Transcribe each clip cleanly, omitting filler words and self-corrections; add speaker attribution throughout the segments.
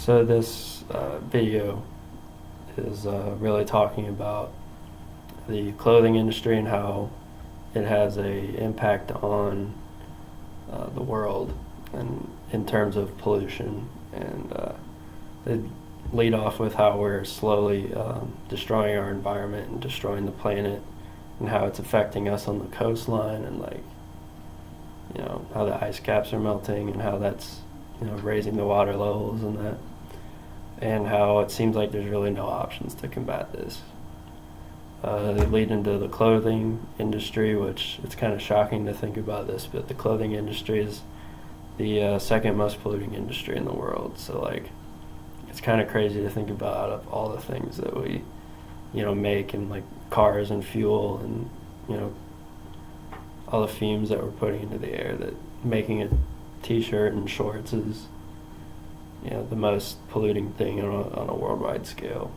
Speaker 1: So this video is really talking about the clothing industry and how it has a impact on the world and in terms of pollution. And they lead off with how we're slowly destroying our environment and destroying the planet, and how it's affecting us on the coastline, and how the ice caps are melting and how that's raising the water levels and that, and how it seems like there's really no options to combat this. They lead into the clothing industry, which it's kind of shocking to think about this, but the clothing industry is the second most polluting industry in the world. So it's kind of crazy to think about, out of all the things that we make, and like cars and fuel and all the fumes that we're putting into the air, that making a t-shirt and shorts is the most polluting thing on a worldwide scale.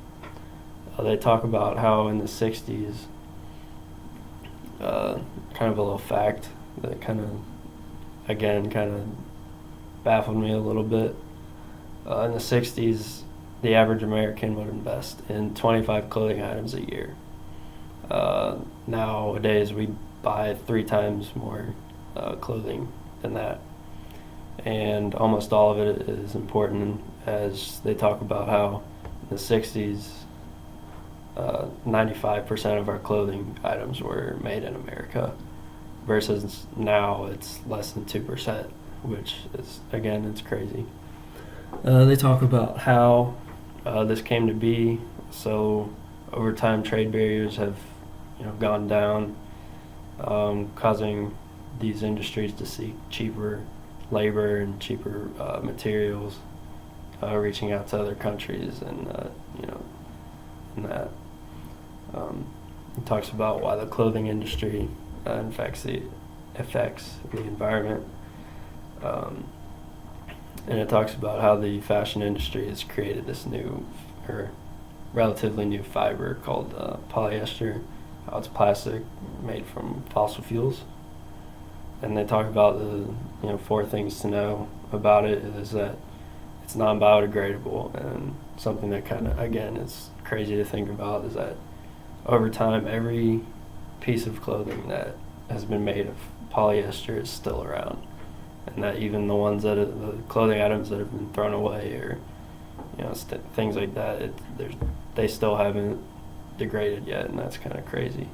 Speaker 1: They talk about how in the 60s, kind of a little fact that kind of baffled me a little bit. In the 60s, the average American would invest in 25 clothing items a year. Nowadays, we buy 3 times more clothing than that. And almost all of it is important, as they talk about how in the 60s, 95% of our clothing items were made in America, versus now it's less than 2%, which is, again, it's crazy. They talk about how this came to be. So over time, trade barriers have gone down, causing these industries to seek cheaper labor and cheaper materials, reaching out to other countries, and that. It talks about why the clothing industry affects the environment, and it talks about how the fashion industry has created this new, or relatively new, fiber called polyester. How it's plastic made from fossil fuels. And they talk about the 4 things to know about it is that it's non-biodegradable, and something that kind of, again, is crazy to think about, is that over time every piece of clothing that has been made of polyester is still around, and that even the ones that the clothing items that have been thrown away, or things like that, they still haven't degraded yet, and that's kind of crazy.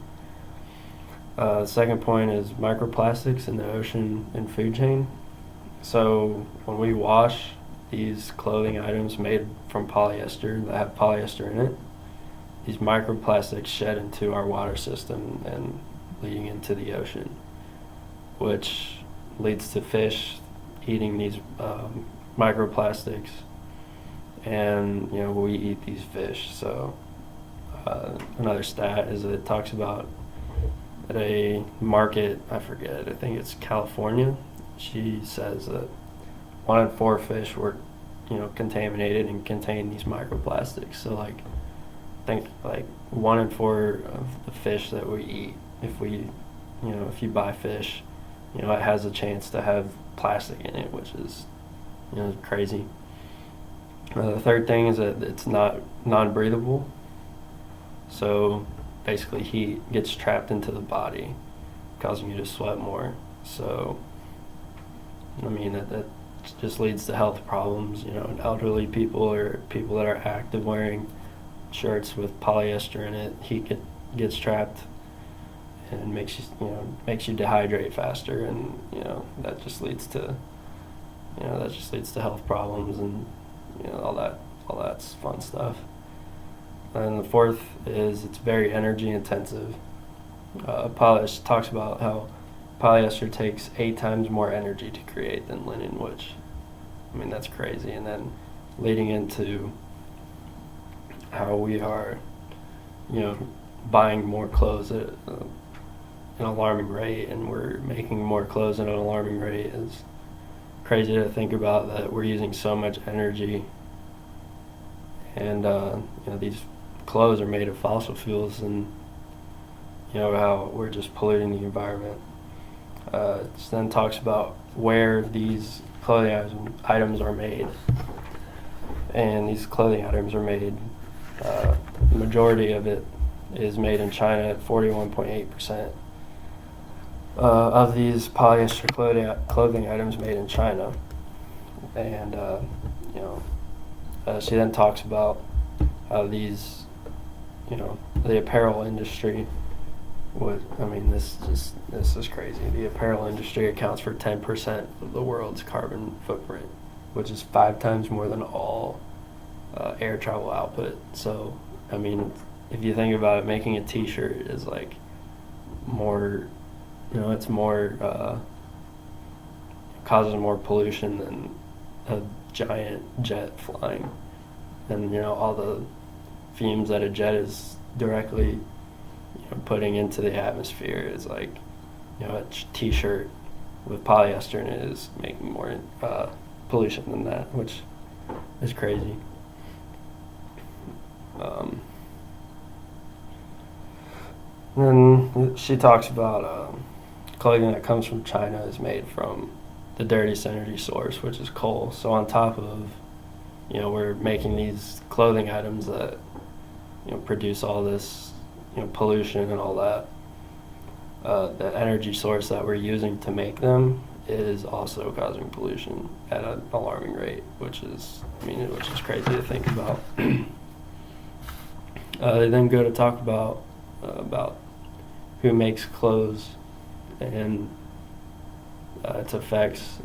Speaker 1: The second point is microplastics in the ocean and food chain. So when we wash these clothing items made from polyester that have polyester in it, these microplastics shed into our water system and leading into the ocean, which leads to fish eating these microplastics, and we eat these fish. So another stat is that it talks about at a market, I forget, I think it's California, she says that 1 in 4 fish were contaminated and contain these microplastics. So think 1 in 4 of the fish that we eat, if you buy fish, it has a chance to have plastic in it, which is crazy. The third thing is that it's not non-breathable. So basically heat gets trapped into the body, causing you to sweat more. So that just leads to health problems. Elderly people or people that are active wearing shirts with polyester in it, heat gets trapped and makes you dehydrate faster, and that just leads to health problems, and all that's fun stuff. And the fourth is it's very energy intensive. Polyester talks about how polyester takes 8 times more energy to create than linen, which, that's crazy. And then leading into how we are, buying more clothes at an alarming rate, and we're making more clothes at an alarming rate. Is crazy to think about, that we're using so much energy, and these clothes are made of fossil fuels, and how we're just polluting the environment. It then talks about where these clothing items are made. and these clothing items are made. The majority of it is made in China at 41.8%. Of these polyester clothing items made in China, and she then talks about how these, the apparel industry this is crazy. The apparel industry accounts for 10% of the world's carbon footprint, which is 5 times more than all air travel output. So, if you think about it, making a T-shirt is like more, it's more, causes more pollution than a giant jet flying. And, all the fumes that a jet is directly putting into the atmosphere is like, a T-shirt with polyester in it is making more pollution than that, which is crazy. Then she talks about clothing that comes from China is made from the dirtiest energy source, which is coal. So on top of, we're making these clothing items that, produce all this, pollution and all that, the energy source that we're using to make them is also causing pollution at an alarming rate, which is crazy to think about. They then go to talk about who makes clothes and its effects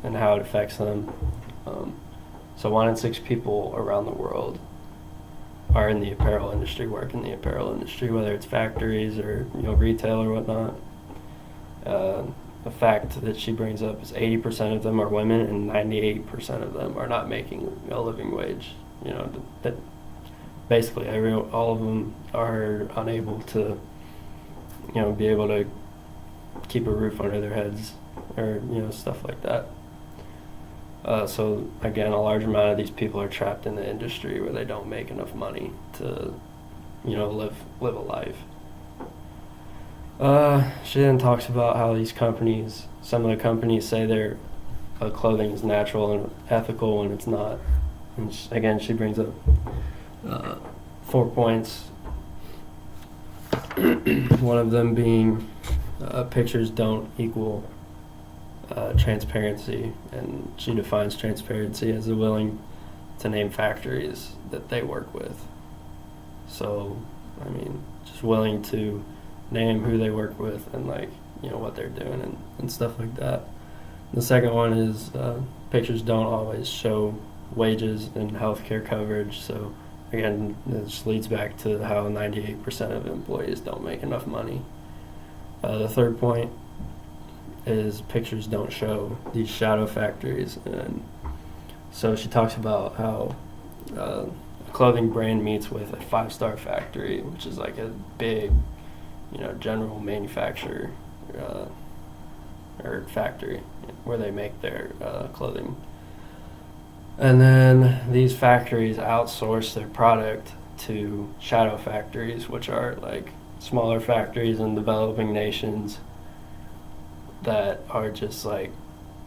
Speaker 1: and how it affects them. So 1 in 6 people around the world are in the apparel industry, work in the apparel industry, whether it's factories or retail or whatnot. The fact that she brings up is 80% of them are women and 98% of them are not making a living wage. That basically all of them are unable to be able to keep a roof under their heads or stuff like that. So again, a large amount of these people are trapped in the industry where they don't make enough money to live a life. She then talks about how some of the companies say their clothing is natural and ethical when it's not. And she brings up 4 points. One of them being pictures don't equal transparency, and she defines transparency as the willing to name factories that they work with. So, just willing to name who they work with and what they're doing and stuff like that. The second one is pictures don't always show wages and healthcare coverage. So again, this leads back to how 98% of employees don't make enough money. The third point is pictures don't show these shadow factories. And so she talks about how a clothing brand meets with a 5-star factory, which is like a big, general manufacturer or factory where they make their clothing. And then these factories outsource their product to shadow factories, which are like smaller factories in developing nations that are just like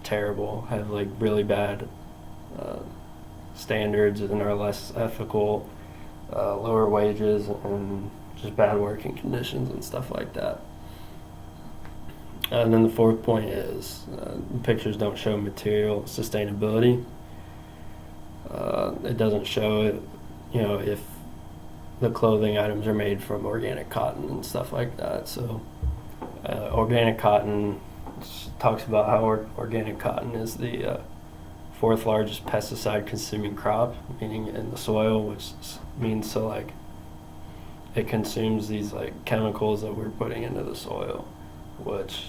Speaker 1: terrible, have like really bad standards and are less ethical, lower wages, and just bad working conditions and stuff like that. And then the fourth point is pictures don't show material sustainability. It doesn't show if the clothing items are made from organic cotton and stuff like that. So organic cotton talks about how organic cotton is the 4th largest pesticide consuming crop, meaning in the soil, which means it consumes these chemicals that we're putting into the soil, which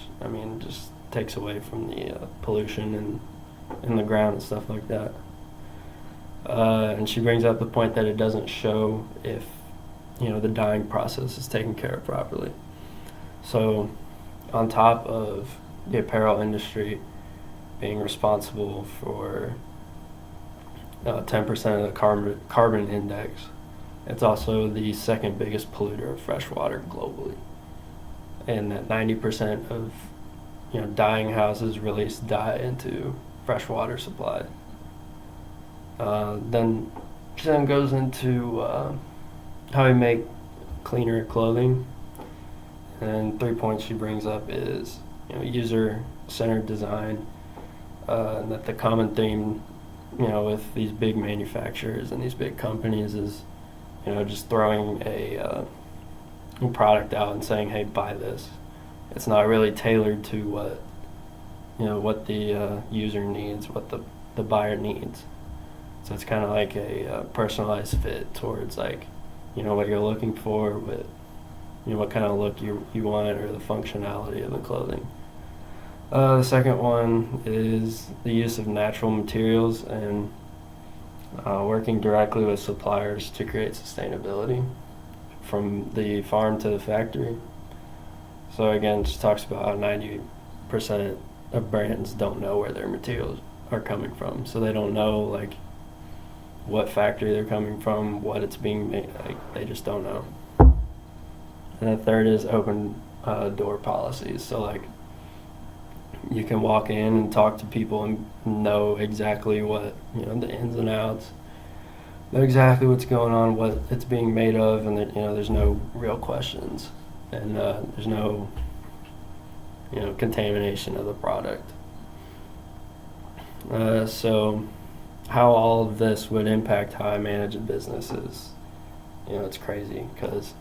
Speaker 1: just takes away from the pollution in the ground and stuff like that. And she brings up the point that it doesn't show if the dyeing process is taken care of properly. So on top of the apparel industry being responsible for 10% of the carbon index, it's also the 2nd biggest polluter of fresh water globally. And that 90% of dyeing houses release dye into fresh water supply. Then goes into how we make cleaner clothing. And 3 points she brings up is, user-centered design. And that the common theme, with these big manufacturers and these big companies is, just throwing a product out and saying, "Hey, buy this." It's not really tailored to what the user needs, what the buyer needs. So it's kind of like a personalized fit towards what you're looking for, with what kind of look you want, or the functionality of the clothing. The second one is the use of natural materials and working directly with suppliers to create sustainability from the farm to the factory. So again, just talks about how 90% of brands don't know where their materials are coming from. So they don't know what factory they're coming from, what it's being made. They just don't know. And the third is open door policies. So you can walk in and talk to people and know exactly what, the ins and outs, know exactly what's going on, what it's being made of, and there's no real questions, and there's no, contamination of the product. So how all of this would impact how I manage a business is, it's crazy, because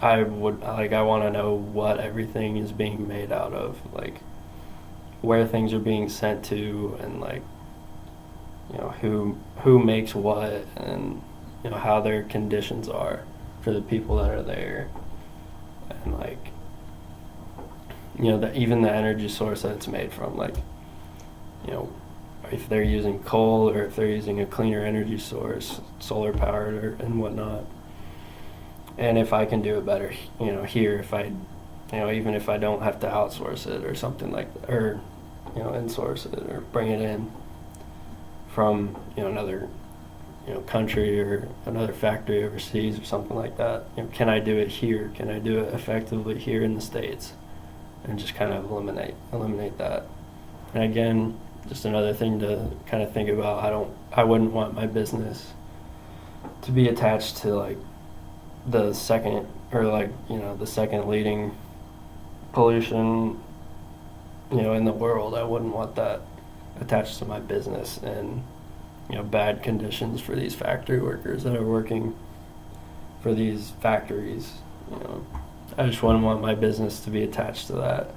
Speaker 1: I want to know what everything is being made out of, where things are being sent to, and who makes what, and how their conditions are for the people that are there, and even the energy source that it's made from, if they're using coal or if they're using a cleaner energy source, solar powered and whatnot. And if I can do it better, here, if I, even if I don't have to outsource it or something like that, or, insource it or bring it in from, another, country or another factory overseas or something like that. Can I do it here? Can I do it effectively here in the States? And just kind of eliminate that. And again, just another thing to kind of think about. I wouldn't want my business to be attached to the second, or the second leading pollution, in the world. I wouldn't want that attached to my business, and bad conditions for these factory workers that are working for these factories. I just wouldn't want my business to be attached to that.